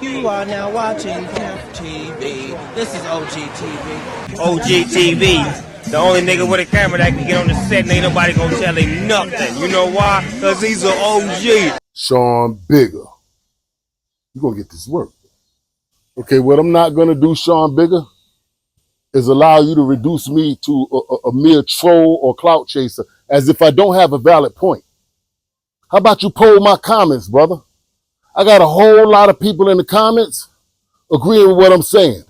You are now watching Conf TV. This is OGTV. OGTV, the only nigga with a camera that can get on the set and ain't nobody gonna tell him nothing. You know why? Cause he's an OG. Sean Bigga. You're gonna get this work. Okay, what I'm not gonna do, Sean Bigga, is allow you to reduce me to a mere troll or clout chaser as if I don't have a valid point. How about you poll my comments, brother? I got a whole lot of people in the comments agreeing with what I'm saying.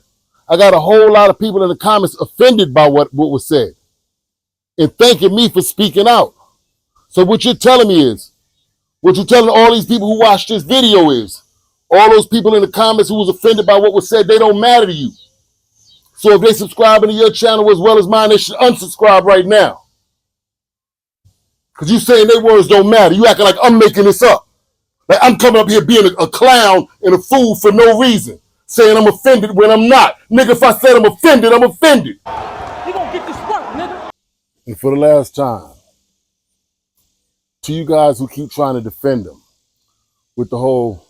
I got a whole lot of people in the comments offended by what was said and thanking me for speaking out. So what you're telling me is, what you're telling all these people who watch this video is, all those people in the comments who was offended by what was said, they don't matter to you. So if they subscribing to your channel as well as mine, they should unsubscribe right now. Because you saying their words don't matter. You acting like I'm making this up. Like I'm coming up here being a clown and a fool for no reason. Saying I'm offended when I'm not. Nigga, if I said I'm offended, I'm offended. You gonna get this work, nigga. And for the last time, to you guys who keep trying to defend him with the whole,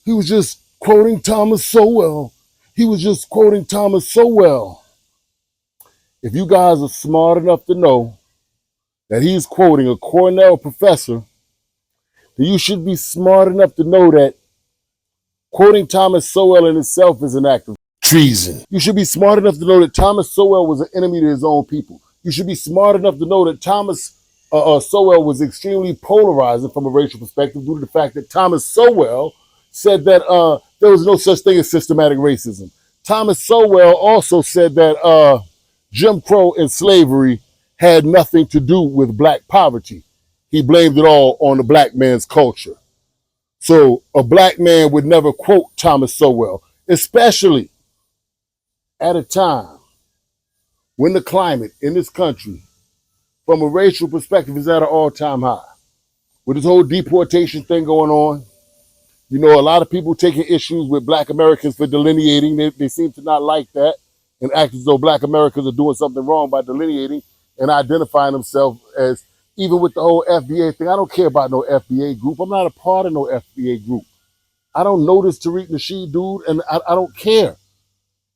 he was just quoting Thomas Sowell. He was just quoting Thomas Sowell. If you guys are smart enough to know that he's quoting a Cornell professor, then you should be smart enough to know that quoting Thomas Sowell in itself is an act of treason. You should be smart enough to know that Thomas Sowell was an enemy to his own people. You should be smart enough to know that Thomas Sowell was extremely polarizing from a racial perspective due to the fact that Thomas Sowell said that there was no such thing as systematic racism. Thomas Sowell also said that Jim Crow and slavery had nothing to do with black poverty. He blamed it all on the black man's culture. So a black man would never quote Thomas Sowell, especially at a time when the climate in this country, from a racial perspective, is at an all-time high. With this whole deportation thing going on, you know, a lot of people taking issues with black Americans for delineating. They seem to not like that and act as though black Americans are doing something wrong by delineating and identifying themselves as, even with the whole FBA thing, I don't care about no FBA group. I'm not a part of no FBA group. I don't know this Tariq Nasheed dude, and I don't care.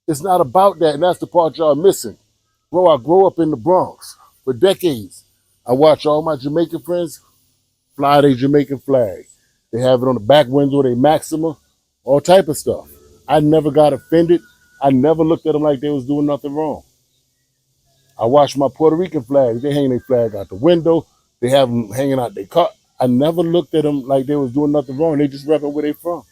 It's not about that, and that's the part y'all missing. Bro, I grew up in the Bronx for decades. I watch all my Jamaican friends fly their Jamaican flag. They have it on the back window, they Maxima, all type of stuff. I never got offended. I never looked at them like they was doing nothing wrong. I watch my Puerto Rican flags. They hang their flag out the window. They have them hanging out their car. I never looked at them like they was doing nothing wrong. They just repping where they from.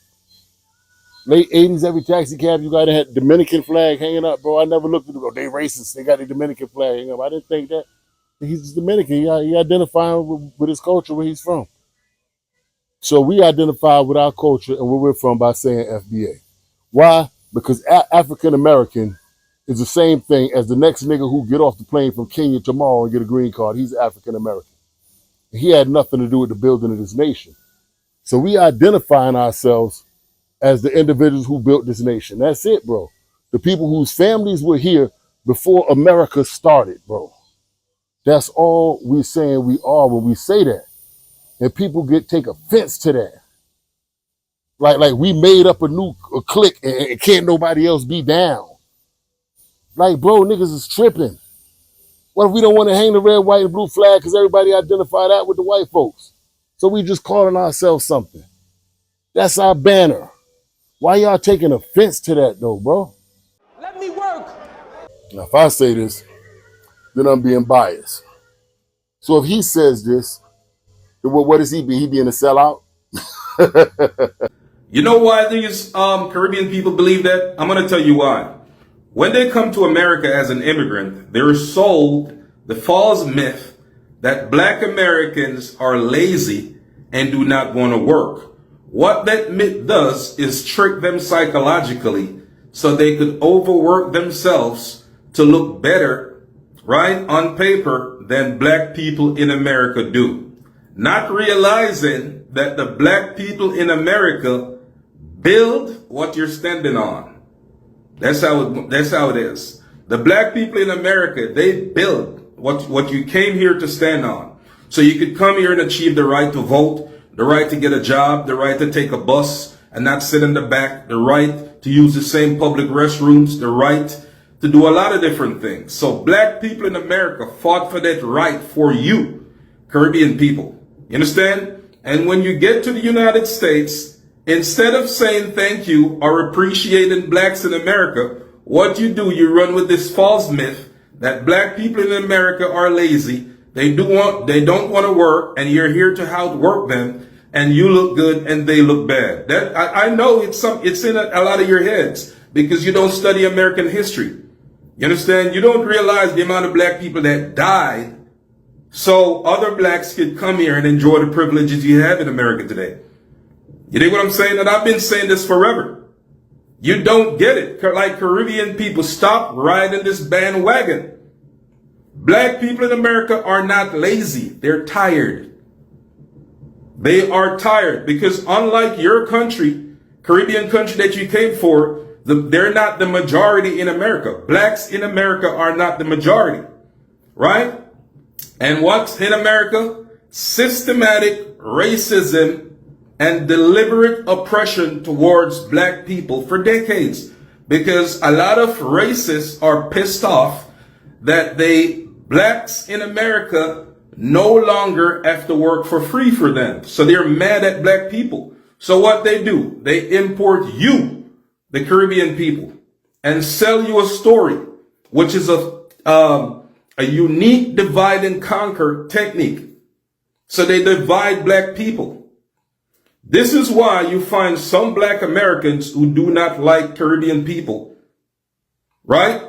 Late 80s, every taxi cab you got had Dominican flag hanging up, bro. I never looked at them, they racist. They got a Dominican flag hanging up. I didn't think that. He's Dominican. He identifying with his culture, where he's from. So we identify with our culture and where we're from by saying FBA. Why? Because African American is the same thing as the next nigga who get off the plane from Kenya tomorrow and get a green card. He's African American. He had nothing to do with the building of this nation. So we identifying ourselves as the individuals who built this nation. That's it, bro. The people whose families were here before America started, bro. That's all we're saying we are when we say that. And people take offense to that. Like we made up a clique and can't nobody else be down. Like, bro, niggas is tripping. What if we don't want to hang the red, white, and blue flag because everybody identify that with the white folks? So we just calling ourselves something. That's our banner. Why y'all taking offense to that, though, bro? Let me work. Now, if I say this, then I'm being biased. So if he says this, then what does he be? He being a sellout? You know why these Caribbean people believe that? I'm going to tell you why. When they come to America as an immigrant, they're sold the false myth that black Americans are lazy and do not want to work. What that myth does is trick them psychologically so they could overwork themselves to look better, right, on paper than black people in America do. Not realizing that the black people in America build what you're standing on. That's how it is. The black people in America, they build what you came here to stand on. So you could come here and achieve the right to vote, the right to get a job, the right to take a bus, and not sit in the back, the right to use the same public restrooms, the right to do a lot of different things. So black people in America fought for that right for you, Caribbean people. You understand? And when you get to the United States, instead of saying thank you or appreciating blacks in America, what you do, you run with this false myth that black people in America are lazy. They don't want to work, and you're here to outwork them, and you look good and they look bad. That I know it's in a lot of your heads because you don't study American history. You understand? You don't realize the amount of black people that died so other blacks could come here and enjoy the privileges you have in America today. You dig what I'm saying? And I've been saying this forever. You don't get it. Like Caribbean people, stop riding this bandwagon. Black people in America are not lazy. They're tired. They are tired because unlike your country, Caribbean country that you came for, they're not the majority in America. Blacks in America are not the majority, right? And what's in America? Systematic racism and deliberate oppression towards black people for decades. Because a lot of racists are pissed off that blacks in America no longer have to work for free for them. So they're mad at black people. So what they do, they import you, the Caribbean people, and sell you a story, which is a unique divide and conquer technique. So they divide black people. This is why you find some black Americans who do not like Caribbean people, right?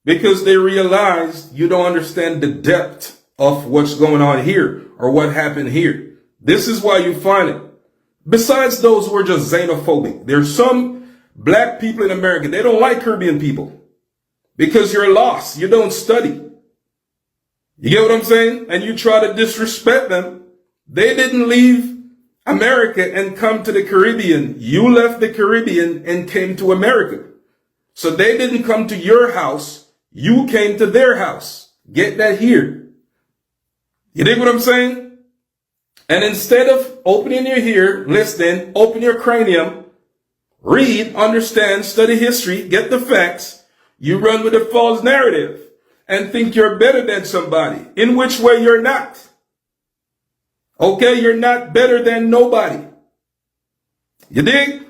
Because they realize you don't understand the depth of what's going on here or what happened here. This is why you find it. Besides those who are just xenophobic, there's some black people in America, they don't like Caribbean people because you're lost. You don't study. You get what I'm saying? And you try to disrespect them. They didn't leave America and come to the Caribbean. You left the Caribbean and came to America. So they didn't come to your house. You came to their house. Get that here. You dig what I'm saying? And instead of opening your ear, listening, open your cranium, read, understand, study history, get the facts, you run with a false narrative and think you're better than somebody, in which way you're not. Okay, you're not better than nobody. You dig?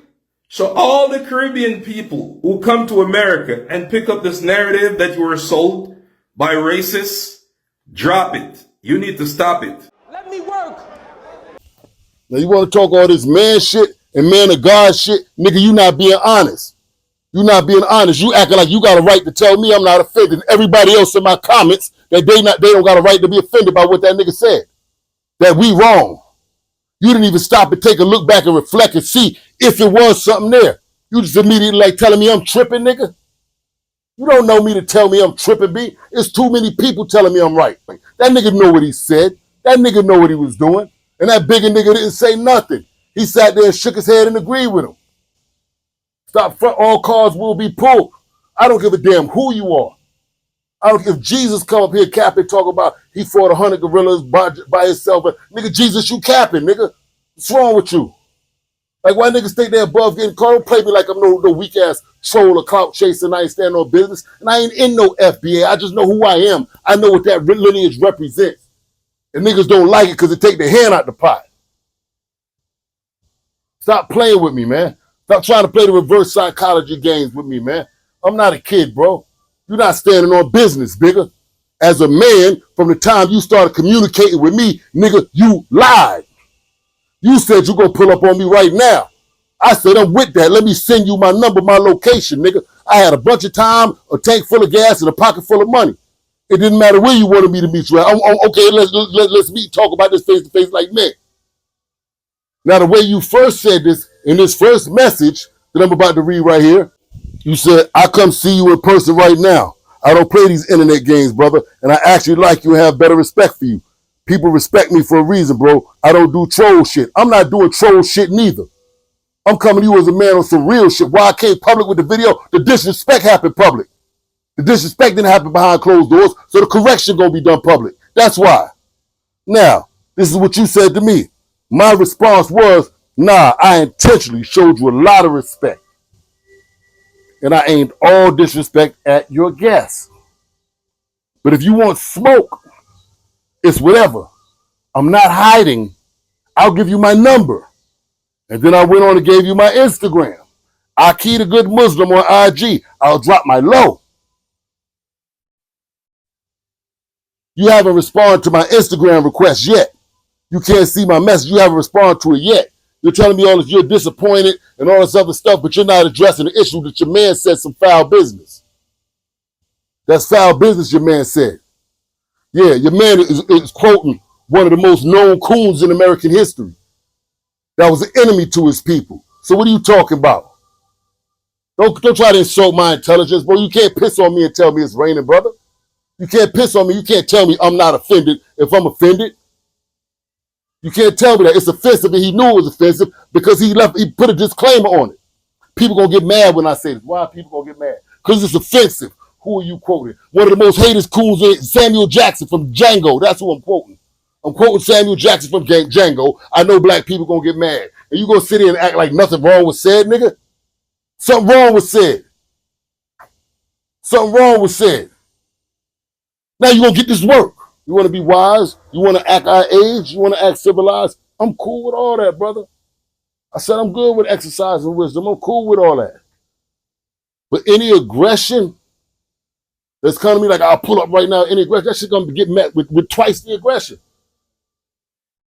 So all the Caribbean people who come to America and pick up this narrative that you were sold by racists, drop it. You need to stop it. Let me work. Now you want to talk all this man shit and man of God shit? Nigga, you not being honest. You not being honest. You acting like you got a right to tell me I'm not offended. Everybody else in my comments that they don't got a right to be offended by what that nigga said. That we wrong. You didn't even stop and take a look back and reflect and see if it was something there. You just immediately like telling me I'm tripping, nigga. You don't know me to tell me I'm tripping, B. It's too many people telling me I'm right. That nigga know what he said. That nigga know what he was doing. And that bigger nigga didn't say nothing. He sat there and shook his head and agreed with him. Stop front, all cars will be pulled. I don't give a damn who you are. I don't give if Jesus come up here capping, talk about he fought 100 gorillas by himself. But nigga, Jesus, you capping, nigga. What's wrong with you? Like, why niggas think they're above getting caught? Don't play me like I'm no weak ass troll or clout chaser and I ain't stand on business. And I ain't in no FBA. I just know who I am. I know what that lineage represents. And niggas don't like it because it take their hand out the pot. Stop playing with me, man. Stop trying to play the reverse psychology games with me, man. I'm not a kid, bro. You're not standing on business, Bigga. As a man, from the time you started communicating with me, nigga, you lied. You said you gonna pull up on me right now. I said, I'm with that. Let me send you my number, my location, nigga. I had a bunch of time, a tank full of gas, and a pocket full of money. It didn't matter where you wanted me to meet you at. Okay, let's meet, talk about this face to face like men. Now, the way you first said this in this first message that I'm about to read right here, you said, I come see you in person right now. I don't play these internet games, brother, and I actually like you and have better respect for you. People respect me for a reason, bro. I don't do troll shit. I'm not doing troll shit neither. I'm coming to you as a man on some real shit. Why I came public with the video, the disrespect happened public. The disrespect didn't happen behind closed doors, so the correction gonna be done public. That's why. Now, this is what you said to me. My response was, Nah, I intentionally showed you a lot of respect. And I aimed all disrespect at your guests. But if you want smoke, it's whatever. I'm not hiding. I'll give you my number. And then I went on and gave you my Instagram. Aki the Good Muslim on IG. I'll drop my low. You haven't responded to my Instagram request yet. You can't see my message. You haven't responded to it yet. You're telling me all this, you're disappointed and all this other stuff, but you're not addressing the issue that your man said some foul business. That's foul business, your man said. Yeah, your man is quoting one of the most known coons in American history. That was an enemy to his people. So what are you talking about? Don't try to insult my intelligence, bro. You can't piss on me and tell me it's raining, brother. You can't piss on me. You can't tell me I'm not offended if I'm offended. You can't tell me that it's offensive and he knew it was offensive because he put a disclaimer on it. People gonna get mad when I say this. Why are people gonna get mad? Because it's offensive. Who are you quoting? One of the most hated coons, Samuel Jackson from Django. That's who I'm quoting. I'm quoting Samuel Jackson from Django. I know black people gonna get mad. And you gonna sit here and act like nothing wrong was said, nigga? Something wrong was said. Something wrong was said. Now you gonna get this work. You wanna be wise? You wanna act our age? You wanna act civilized? I'm cool with all that, brother. I said I'm good with exercise and wisdom. I'm cool with all that. But any aggression that's coming to me, like I'll pull up right now, any aggression, that shit gonna get met with twice the aggression.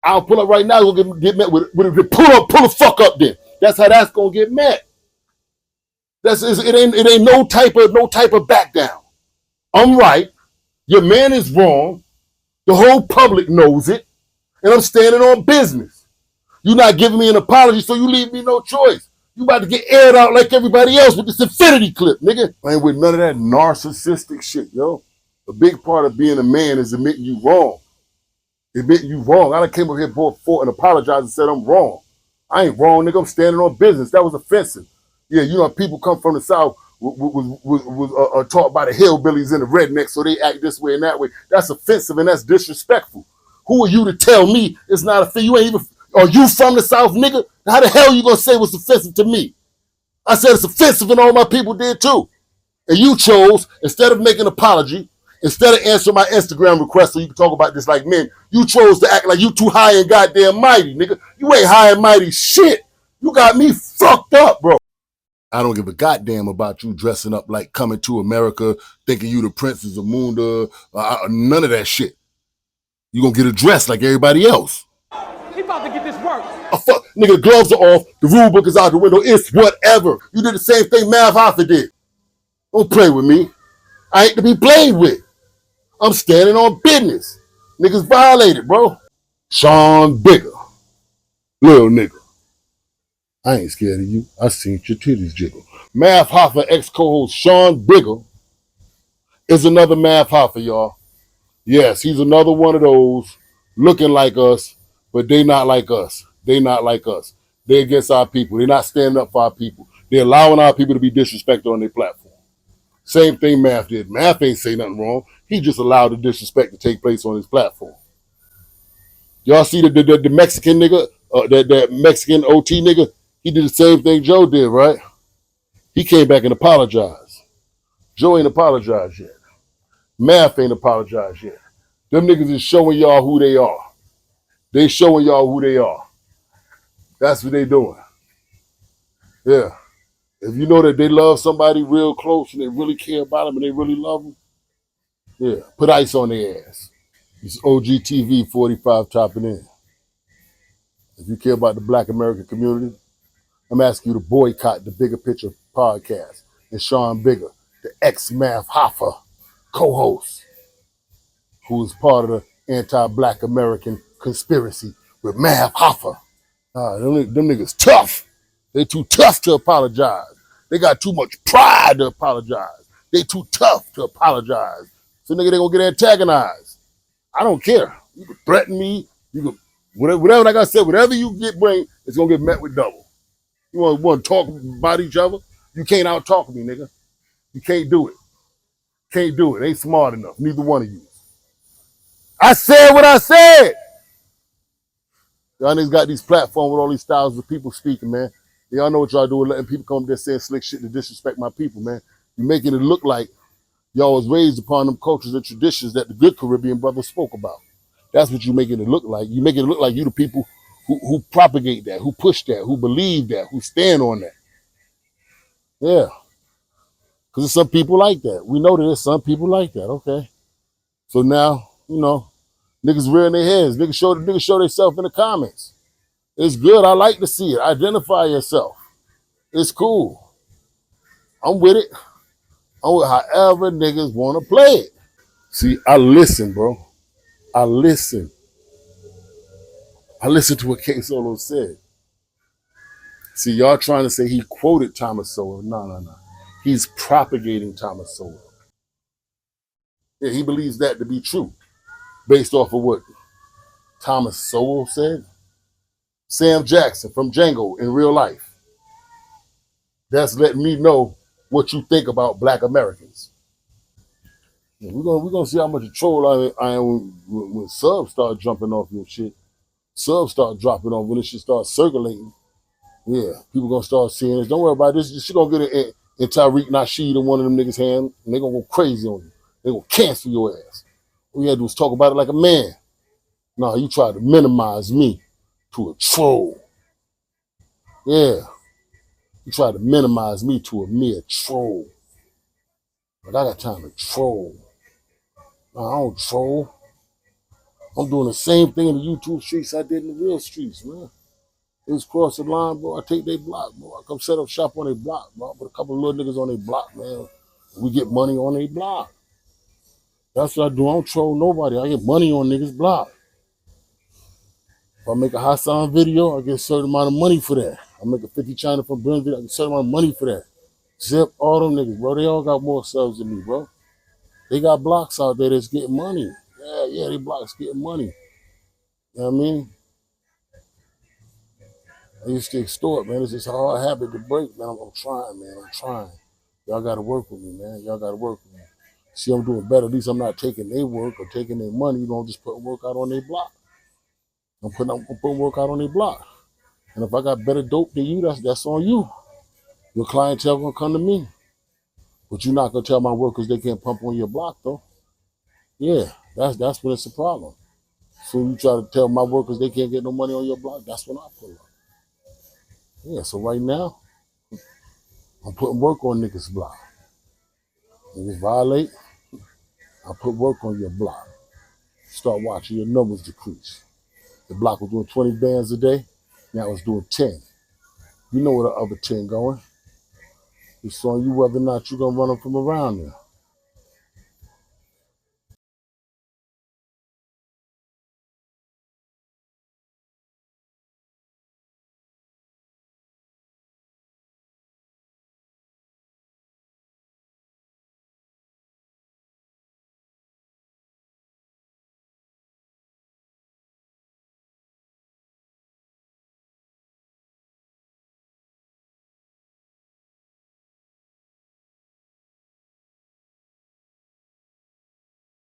I'll pull up right now, we'll get met with pull the fuck up then. That's how that's gonna get met. It ain't no type of back down. I'm right. Your man is wrong. The whole public knows it. And I'm standing on business. You're not giving me an apology, so you leave me no choice. You about to get aired out like everybody else with this infinity clip, nigga. I ain't with none of that narcissistic shit, yo. A big part of being a man is admitting you wrong. Admitting you wrong. I done came up here before and apologized and said I'm wrong. I ain't wrong, nigga. I'm standing on business. That was offensive. Yeah, you know, people come from the South was taught by the hillbillies and the rednecks, so they act this way and that way. That's offensive and that's disrespectful. Who are you to tell me it's not offensive? You ain't even, are you from the South, nigga? How the hell you gonna say what's offensive to me? I said it's offensive and all my people did too. And you chose, instead of making an apology, instead of answering my Instagram request so you can talk about this like men, you chose to act like you too high and goddamn mighty, nigga. You ain't high and mighty shit. You got me fucked up, bro. I don't give a goddamn about you dressing up like Coming to America, thinking you the Princess of Munda, none of that shit. You gonna get addressed like everybody else. He about to get this work. Fuck, nigga, the gloves are off, the rule book is out the window, it's whatever. You did the same thing Mav Hoffa did. Don't play with me. I ain't to be played with. I'm standing on business. Niggas violated, bro. Sean Bigga. Little nigga. I ain't scared of you. I seen your titties jiggle. Mav Hoffa ex-co-host Sean Bigga is another Mav Hoffa, y'all. Yes, he's another one of those looking like us, but they not like us. They not like us. They against our people. They're not standing up for our people. They're allowing our people to be disrespected on their platform. Same thing Mav did. Mav ain't say nothing wrong. He just allowed the disrespect to take place on his platform. Y'all see the Mexican nigga, that Mexican OT nigga? He did the same thing Joe did, right? He came back and apologized. Joe ain't apologized yet. Math ain't apologized yet. Them niggas is showing y'all who they are. They showing y'all who they are. That's what they doing. Yeah. If you know that they love somebody real close and they really care about them and they really love them, yeah, put ice on their ass. It's OGTV 45 topping in. If you care about the Black American community, I'm asking you to boycott the Bigga Picture podcast and Sean Bigga, the ex-Mav Hoffa co-host, who is part of the anti-Black American conspiracy with Mav Hoffa. Them niggas tough. They too tough to apologize. They got too much pride to apologize. They too tough to apologize. So nigga, they gonna get antagonized. I don't care. You can threaten me. You can whatever. Like I said, whatever you bring, it's gonna get met with double. You want to talk about each other? You can't out-talk me, nigga. You can't do it. Can't do it. Ain't smart enough. Neither one of you. I said what I said. Y'all niggas got these platforms with all these thousands of people speaking, man. Y'all know what y'all doing, letting people come up there saying slick shit to disrespect my people, man. You're making it look like y'all was raised upon them cultures and traditions that the good Caribbean brothers spoke about. That's what you're making it look like. You making it look like you the people who propagate that, who push that, who believe that, who stand on that. Yeah. Because there's some people like that. We know there's some people like that, okay? So now, you know, niggas rearing their heads. Niggas show themselves in the comments. It's good. I like to see it. Identify yourself. It's cool. I'm with it. I'm with however niggas want to play it. See, I listen, bro. I listen. I listened to what K Solo said. See, y'all trying to say he quoted Thomas Sowell. No. He's propagating Thomas Sowell. Yeah, he believes that to be true, based off of what Thomas Sowell said. Sam Jackson from Django in real life. That's letting me know what you think about Black Americans. Yeah, we're gonna see how much of a troll I am when subs start jumping off your shit. Subs start dropping off when this shit starts circulating. Yeah, people gonna start seeing this. Don't worry about this. This shit gonna get in Tariq Nasheed and one of them niggas' hand, and they gonna go crazy on you. They gonna cancel your ass. All you had to do was talk about it like a man. No, you tried to minimize me to a troll. Yeah, you tried to minimize me to a mere troll. But I got time to troll. No, I don't troll. I'm doing the same thing in the YouTube streets I did in the real streets, man. It's cross the line, bro. I take their block, bro. I come set up shop on their block, bro. I put a couple of little niggas on their block, man. We get money on their block. That's what I do. I don't troll nobody. I get money on niggas' block. If I make a Hassan video, I get a certain amount of money for that. I make a 50 China from Brent video, I get a certain amount of money for that. Zip, all them niggas, bro. They all got more subs than me, bro. They got blocks out there that's getting money. Yeah, they blocks getting money. You know what I mean? I used to extort, man. It's just a hard habit to break, man. I'm trying, man. I'm trying. Y'all got to work with me, man. Y'all got to work with me. See, I'm doing better. At least I'm not taking their work or taking their money. You know, I'm just putting work out on their block. I'm putting work out on their block. And if I got better dope than you, that's on you. Your clientele gonna come to me. But you're not gonna tell my workers they can't pump on your block, though. Yeah, that's when it's a problem. So you try to tell my workers they can't get no money on your block, that's when I pull up. Yeah, so right now, I'm putting work on niggas' block. Niggas violate, I put work on your block. Start watching your numbers decrease. The block was doing 20 bands a day, now it's doing 10. You know where the other 10 going. It's on you whether or not you're gonna run them from around there.